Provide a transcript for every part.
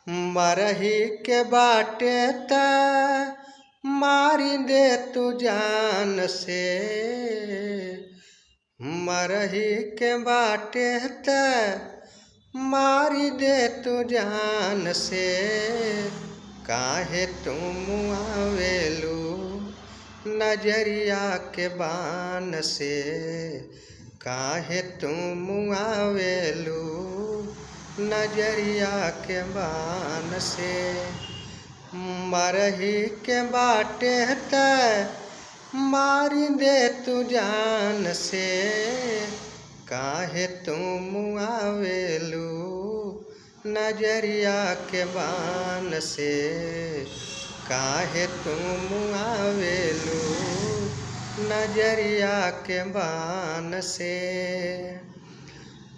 मरही के बाटे त मारी दे तू जान से। मरही के बाटे त मारी दे तू जान से। काहे तुम आवेलू नजरिया के बान से। काहे तुम आवेलू नजरिया के बान से। मरही के बाटे त मारी दे तू जान से। काहे तुम आवेलू नजरिया के बान से। काहे तुम आवेलू नजरिया के बान से।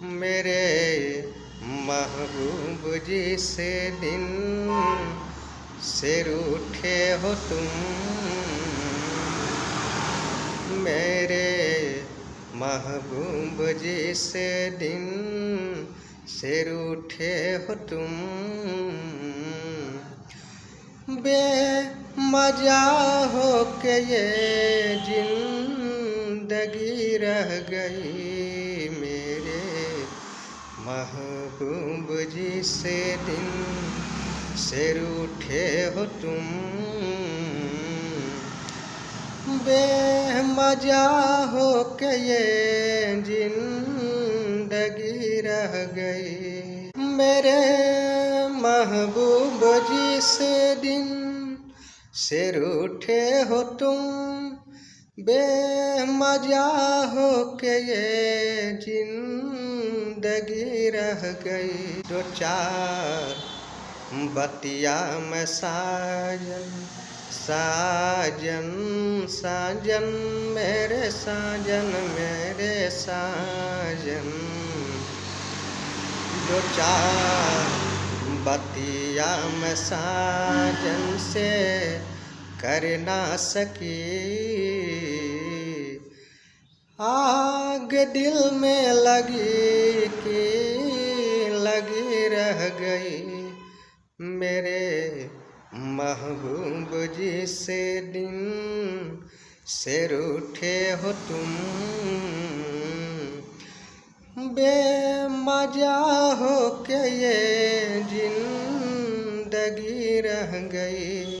मेरे महबूब जी से दिन से रूठे हो तुम। मेरे महबूब जी से दिन से रूठे हो तुम। बेमजा हो के ये जिंदगी रह गई। मेरे महबूब जी से दिन से रूठे हो तुम। बेमजा हो के ये जिंदगी रह गई। मेरे महबूब जी से दिन से रूठे हो तुम। बेमजा हो के ये जिंदगी रह गई। दो चार बतिया में साजन साजन साजन मेरे साजन मेरे साजन। दो चार बतिया में साजन से कर ना सकी। आग दिल में लगी कि लगी रह गई। मेरे महबूब जी से दिन से रूठे हो तुम। बेमजा हो के ये जिंदगी रह गई।